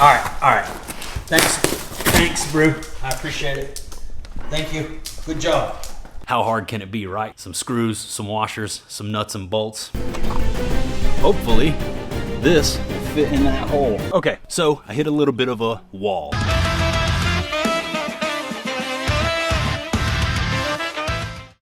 right. Thanks, Brew. I appreciate it. Thank you. Good job. How hard can it be, right? Some screws, some washers, some nuts and bolts. Hopefully, this will fit in that hole. Okay, so I hit a little bit of a wall.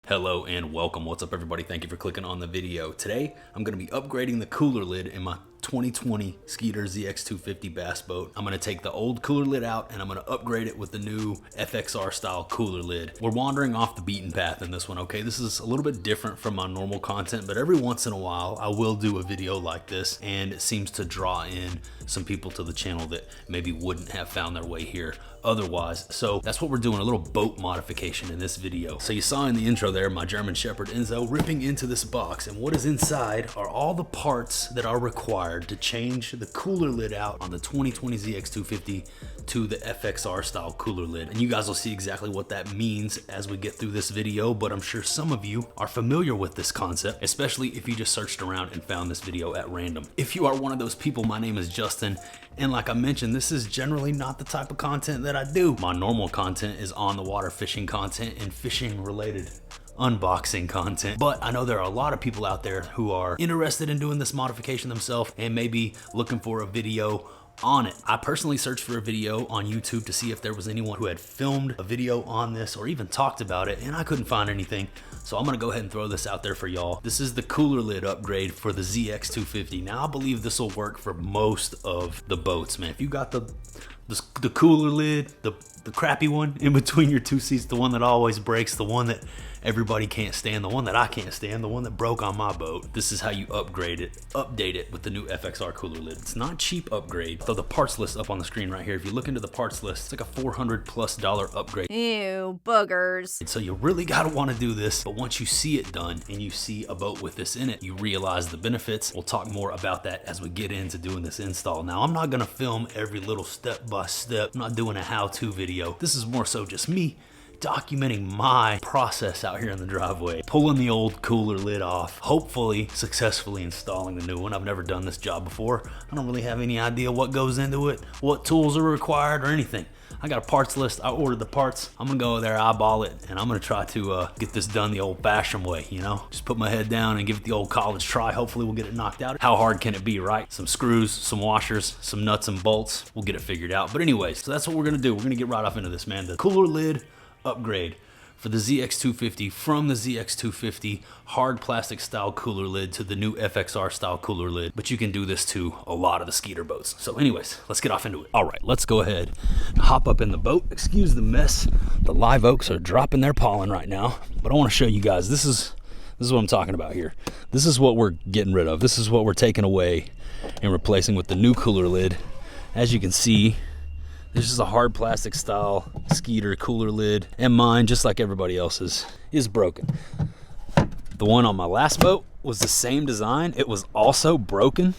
Hello and welcome. What's up, everybody? Thank you for clicking on the video. Today, I'm going to be upgrading the cooler lid in my 2020 Skeeter ZX250 bass boat. I'm going to take the old cooler lid out and I'm going to upgrade it with the new FXR style cooler lid. We're wandering off the beaten path in this one, okay? This is a little bit different from my normal content, but every once in a while I will do a video like this, and it seems to draw in some people to the channel that maybe wouldn't have found their way here otherwise. So that's what we're doing, a little boat modification in this video. So you saw in the intro there my German Shepherd Enzo ripping into this box, and what is inside are all the parts that are required to change the cooler lid out on the 2020 ZX250 to the FXR style cooler lid. And you guys will see exactly what that means as we get through this video, but I'm sure some of you are familiar with this concept, especially if you just searched around and found this video at random. If you are one of those people, my name is Justin, and like I mentioned, this is generally not the type of content that I do. My normal content is on the water fishing content and fishing related unboxing content, but I know there are a lot of people out there who are interested in doing this modification themselves and maybe looking for a video on it. I personally searched for a video on YouTube to see if there was anyone who had filmed a video on this or even talked about it, and I couldn't find anything. So I'm gonna go ahead and throw this out there for y'all. This is the cooler lid upgrade for the ZX250. Now I believe this will work for most of the boats, man. If you got the cooler lid, the crappy one in between your two seats, the one that always breaks, the one that everybody can't stand, the one that I can't stand, the one that broke on my boat, this is how you update it with the new FXR cooler lid. It's not a cheap upgrade. So the parts list up on the screen right here, if you look into the parts list, it's like a $400+ upgrade. Ew, boogers. And so you really gotta wanna do this, but once you see it done and you see a boat with this in it, you realize the benefits. We'll talk more about that as we get into doing this install. Now, I'm not gonna film every little step by step. I'm not doing a how-to video. This is more so just me documenting my process out here in the driveway, pulling the old cooler lid off, hopefully successfully installing the new one. I've never done this job before. I don't really have any idea what goes into it, what tools are required or anything. I got a parts list. I ordered the parts. I'm gonna go there, eyeball it, and I'm gonna try to get this done the old-fashioned way, you know? Just put my head down and give it the old college try. Hopefully we'll get it knocked out. How hard can it be, right? Some screws, some washers, some nuts and bolts. We'll get it figured out. But anyways, so that's what we're gonna do. We're gonna get right off into this, man. The cooler lid upgrade for the ZX250, from the ZX250 hard plastic style cooler lid to the new FXR style cooler lid. But you can do this to a lot of the Skeeter boats. So anyways, let's get off into it. All right, let's go ahead and hop up in the boat. Excuse the mess. The live oaks are dropping their pollen right now, but I want to show you guys, this is what I'm talking about here. This is what we're getting rid of. This is what we're taking away and replacing with the new cooler lid. As you can see, this is a hard plastic style Skeeter cooler lid, and mine, just like everybody else's, is broken. The one on my last boat was the same design. It was also broken,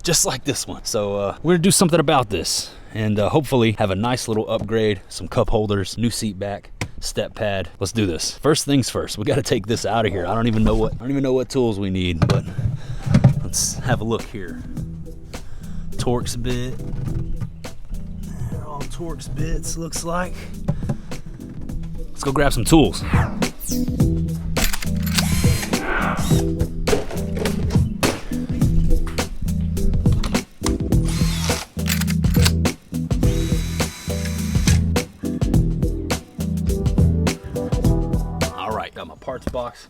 just like this one. So we're gonna do something about this and hopefully have a nice little upgrade, some cup holders, new seat back, step pad. Let's do this. First things first, we gotta take this out of here. I don't even know what tools we need, but let's have a look here. Torx bit. Torx bits, looks like. Let's go grab some tools. All right, got my parts box,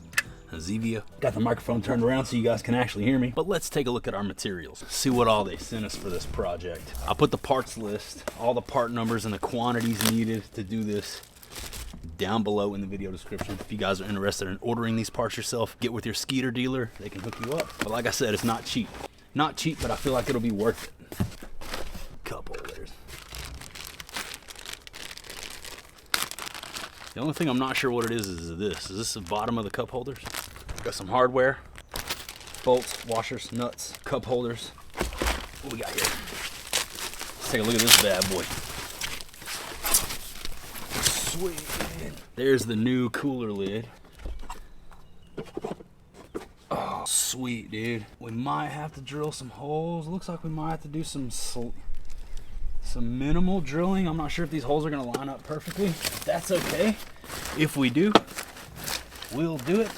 a Zevia. Got the microphone turned around so you guys can actually hear me. But let's take a look at our materials, see what all they sent us for this project. I'll put the parts list, all the part numbers and the quantities needed to do this down below in the video description. If you guys are interested in ordering these parts yourself, get with your Skeeter dealer, they can hook you up. But like I said, it's not cheap. Not cheap, but I feel like it'll be worth it. Cup holders. The only thing I'm not sure what it is this. Is this the bottom of the cup holders? Got some hardware, bolts, washers, nuts, cup holders. What we got here? Let's take a look at this bad boy. Sweet. There's the new cooler lid. Oh, sweet, dude. We might have to drill some holes. Looks like we might have to do some some minimal drilling. I'm not sure if these holes are gonna line up perfectly. That's okay. If we do, we'll do it.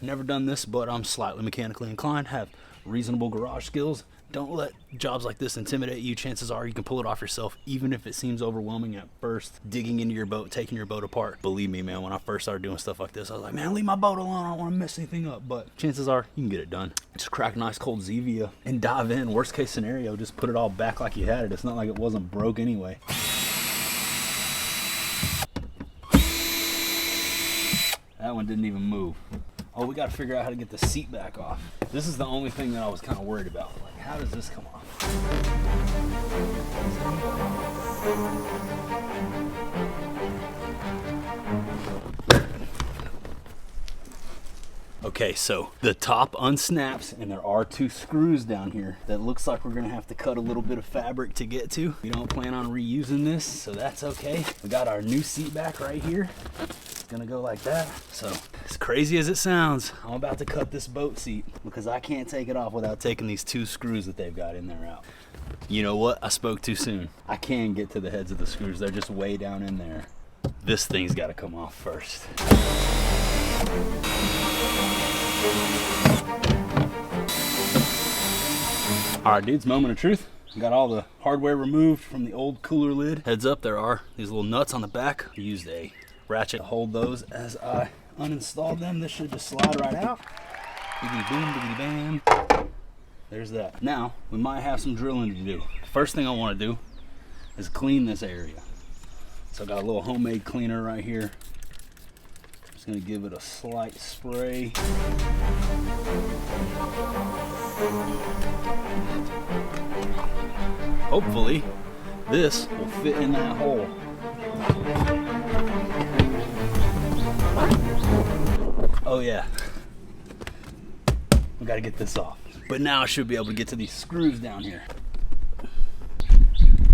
Never done this, but I'm slightly mechanically inclined, have reasonable garage skills. Don't let jobs like this intimidate you. Chances are you can pull it off yourself, even if it seems overwhelming at first. Digging into your boat, taking your boat apart. Believe me, man, when I first started doing stuff like this, I was like, man, leave my boat alone. I don't want to mess anything up. But chances are you can get it done. Just crack a nice cold Zevia and dive in. Worst case scenario, just put it all back like you had it. It's not like it wasn't broke anyway. That one didn't even move. Oh, we got to figure out how to get the seat back off. This is the only thing that I was kind of worried about. Like, how does this come off? Okay, so the top unsnaps, and there are 2 screws down here that looks like we're gonna have to cut a little bit of fabric to get to. We don't plan on reusing this, so that's okay. We got our new seat back right here. Gonna go like that. So as crazy as it sounds, I'm about to cut this boat seat because I can't take it off without taking these 2 screws that they've got in there out. You know what? I spoke too soon. I can get to the heads of the screws. They're just way down in there. This thing's got to come off first. All right, dudes, moment of truth. Got all the hardware removed from the old cooler lid. Heads up, there are these little nuts on the back. I used a ratchet to hold those as I uninstalled them. This should just slide right out. Biggity boom, biggity bam. There's that. Now, we might have some drilling to do. First thing I want to do is clean this area. So I got a little homemade cleaner right here. Just gonna give it a slight spray. Hopefully, this will fit in that hole. Oh yeah, we gotta get this off. But now I should be able to get to these screws down here.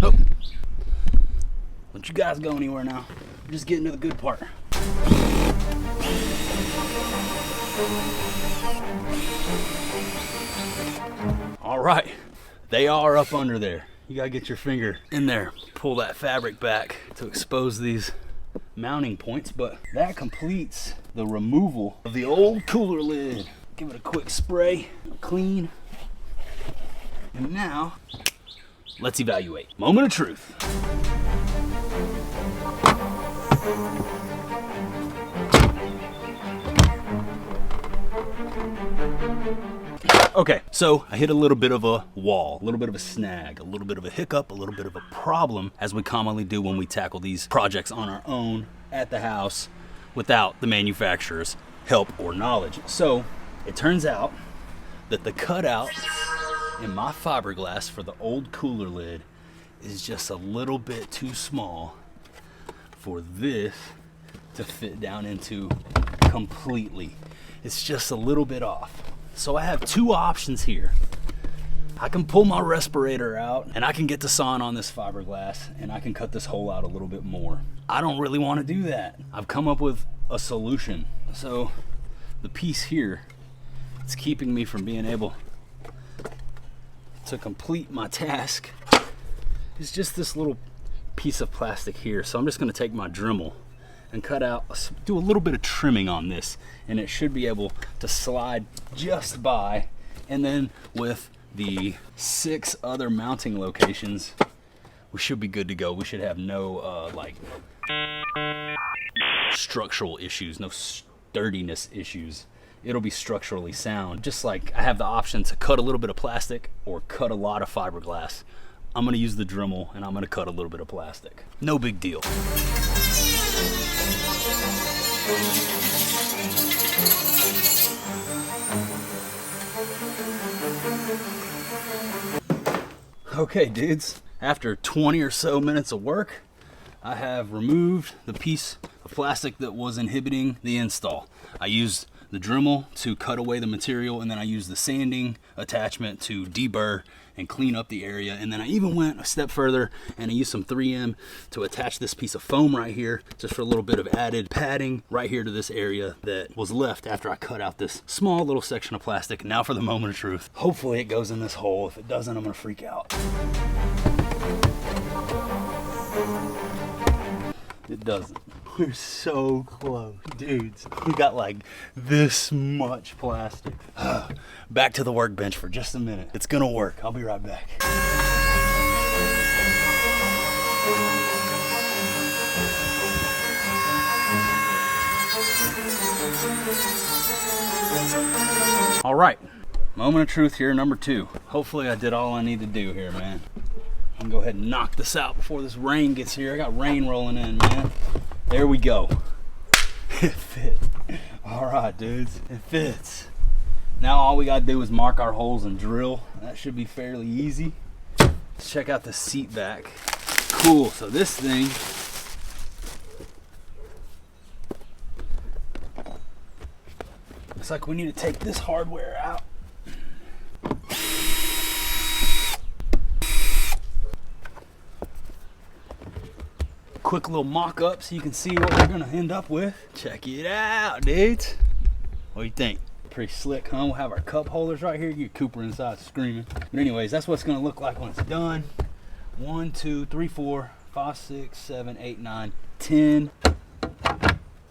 Oh, don't you guys go anywhere now. I'm just getting to the good part. All right, they are up under there. You gotta get your finger in there, pull that fabric back to expose these mounting points, but that completes the removal of the old cooler lid. Give it a quick spray, clean, and now let's evaluate. Moment of truth. Okay, so I hit a little bit of a wall, a little bit of a snag, a little bit of a hiccup, a little bit of a problem, as we commonly do when we tackle these projects on our own at the house without the manufacturer's help or knowledge. So it turns out that the cutout in my fiberglass for the old cooler lid is just a little bit too small for this to fit down into completely. It's just a little bit off. So I have 2 options here. I can pull my respirator out and I can get to sawing on this fiberglass and I can cut this hole out a little bit more. I don't really want to do that. I've come up with a solution. So the piece here, it's keeping me from being able to complete my task. It's just this little piece of plastic here. So I'm just going to take my Dremel and cut out, do a little bit of trimming on this, and it should be able to slide just by. And then with the 6 other mounting locations, we should be good to go. We should have no like structural issues, no sturdiness issues. It'll be structurally sound. Just like I have the option to cut a little bit of plastic or cut a lot of fiberglass. I'm gonna use the Dremel and I'm gonna cut a little bit of plastic. No big deal. Okay, dudes, after 20 or so minutes of work, I have removed the piece of plastic that was inhibiting the install. I used the Dremel to cut away the material, and then I used the sanding attachment to deburr and clean up the area. And then I even went a step further and I used some 3M to attach this piece of foam right here, just for a little bit of added padding right here to this area that was left after I cut out this small little section of plastic. Now for the moment of truth. Hopefully it goes in this hole. If it doesn't, I'm gonna freak out. It doesn't. We're so close, dudes. We got like this much plastic. Back to the workbench for just a minute. It's gonna work. I'll be right back. All right, moment of truth here, number 2. Hopefully I did all I need to do here, man. I'm gonna go ahead and knock this out before this rain gets here. I got rain rolling in, man. There we go. It fit. All right, dudes, it fits. Now all we gotta do is mark our holes and drill. That should be fairly easy. Let's check out the seat back. Cool, so this thing, looks like we need to take this hardware out. Quick little mock-up so you can see what we're gonna end up with. Check it out, dudes. What do you think? Pretty slick, huh? We'll have our cup holders right here. You get Cooper inside screaming. But anyways, that's what it's gonna look like when it's done. 1, 2, 3, 4, 5, 6, 7, 8, 9, 10.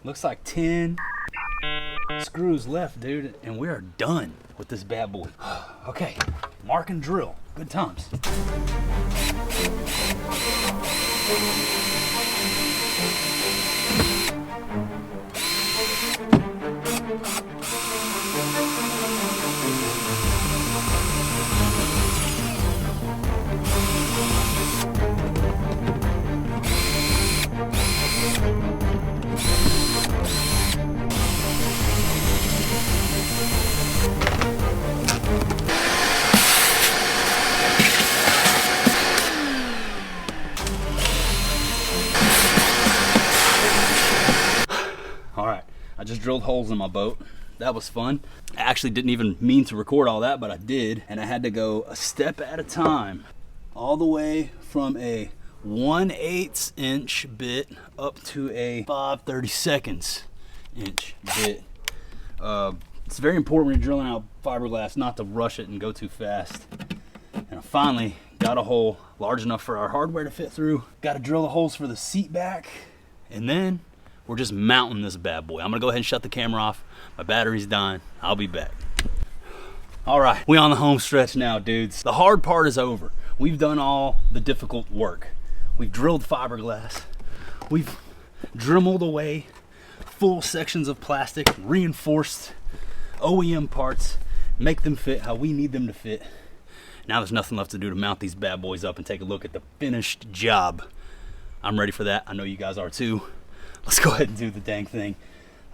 Looks like 10 screws left, dude, and we are done with this bad boy. Okay, mark and drill. Good times. I just drilled holes in my boat. That was fun. I actually didn't even mean to record all that, but I did. And I had to go a step at a time, all the way from a 1/8 inch bit up to a 5/32 inch bit. It's very important when you're drilling out fiberglass not to rush it and go too fast. And I finally got a hole large enough for our hardware to fit through. Got to drill the holes for the seat back, and then we're just mounting this bad boy. I'm gonna go ahead and shut the camera off. My battery's dying. I'll be back. All right, we on the home stretch now, dudes. The hard part is over. We've done all the difficult work. We've drilled fiberglass. We've dremeled away full sections of plastic, reinforced OEM parts, make them fit how we need them to fit. Now there's nothing left to do to mount these bad boys up and take a look at the finished job. I'm ready for that. I know you guys are too. Let's go ahead and do the dang thing.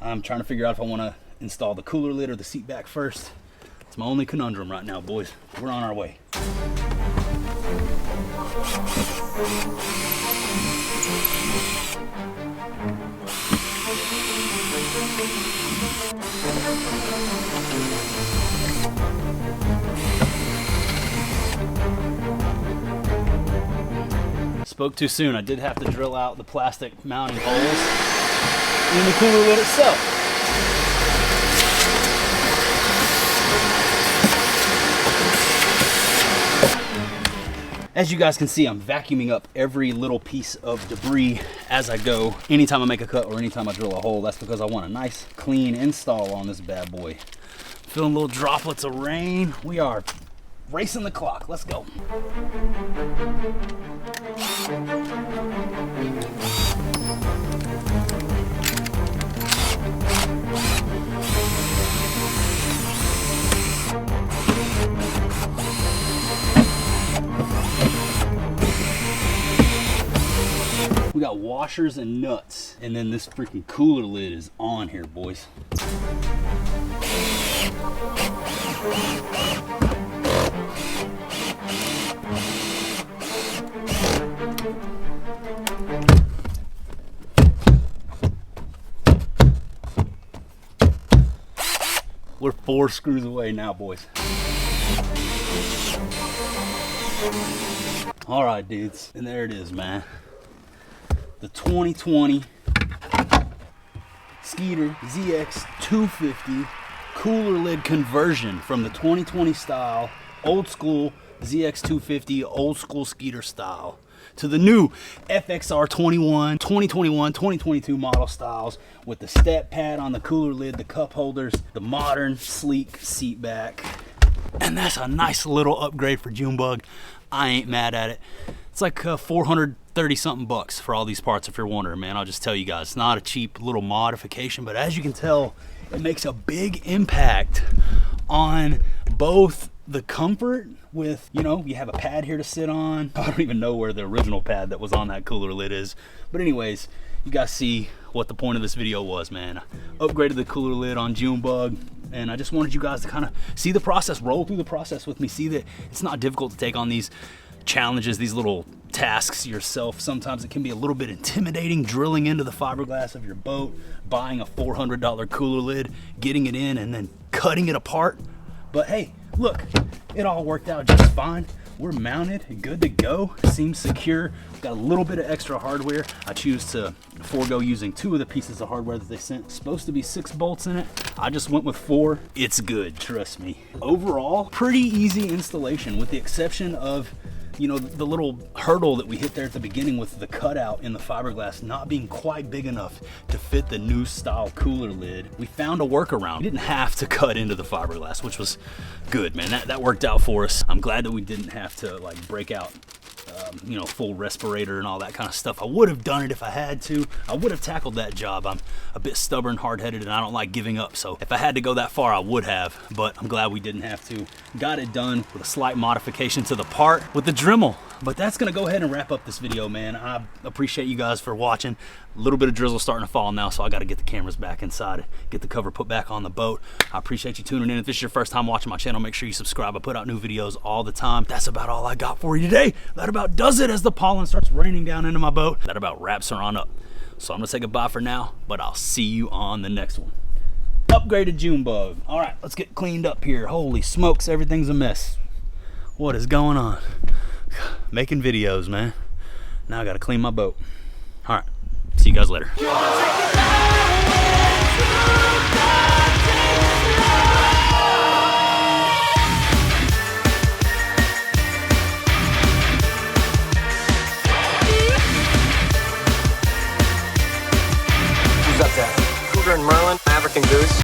I'm trying to figure out if I want to install the cooler lid or the seat back first. It's my only conundrum right now, boys. We're on our way. Spoke too soon. I did have to drill out the plastic mounting holes in the cooler lid itself. As you guys can see, I'm vacuuming up every little piece of debris as I go. Anytime I make a cut or anytime I drill a hole, that's because I want a nice clean install on this bad boy. Feeling little droplets of rain. We are racing the clock. Let's go. We got washers and nuts, and then this freaking cooler lid is on here, boys. We're 4 screws away now, boys. All right, dudes, and there it is, man. The 2020 Skeeter ZX250 cooler lid conversion from the 2020 style, old school ZX250, old school Skeeter style. to the new FXR 2021, 2022 model styles with the step pad on the cooler lid, the cup holders, the modern sleek seat back. And that's a nice little upgrade for Junebug. I ain't mad at it. It's like 430 something bucks for all these parts, if you're wondering, man. I'll just tell you guys, it's not a cheap little modification, but as you can tell, it makes a big impact on both the comfort with, you know, you have a pad here to sit on. I don't even know where the original pad that was on that cooler lid is. But anyways, you guys see what the point of this video was, man. I upgraded the cooler lid on Junebug, and I just wanted you guys to kind of see the process, roll through the process with me, see that it's not difficult to take on these challenges, these little tasks yourself. Sometimes it can be a little bit intimidating, drilling into the fiberglass of your boat, buying a $400 cooler lid, getting it in, and then cutting it apart. But hey, look, it all worked out just fine. We're mounted and good to go. Seems secure. Got a little bit of extra hardware. I choose to forego using 2 of the pieces of hardware that they sent. It's supposed to be 6 bolts in it. I just went with 4. It's good, trust me. Overall, pretty easy installation with the exception of, you know, the little hurdle that we hit there at the beginning with the cutout in the fiberglass not being quite big enough to fit the new style cooler lid. We found a workaround. We didn't have to cut into the fiberglass, which was good, man. That worked out for us. I'm glad that we didn't have to like break out you know, full respirator and all that kind of stuff. I would have done it if I had to. I would have tackled that job. I'm a bit stubborn, hard-headed, and I don't like giving up. So if I had to go that far, I would have, but I'm glad we didn't have to. Got it done with a slight modification to the part with the Dremel. But that's gonna go ahead and wrap up this video, man. I appreciate you guys for watching. A little bit of drizzle starting to fall now, so I gotta get the cameras back inside, get the cover put back on the boat. I appreciate you tuning in. If this is your first time watching my channel, make sure you subscribe. I put out new videos all the time. That's about all I got for you today. That about does it as the pollen starts raining down into my boat. That about wraps her on up. So I'm gonna say goodbye for now, but I'll see you on the next one. Upgraded Junebug. All right, let's get cleaned up here. Holy smokes, everything's a mess. What is going on? Making videos, man. Now I gotta clean my boat. All right, see you guys later. Who's up there? Cougar and Merlin, Maverick and Goose.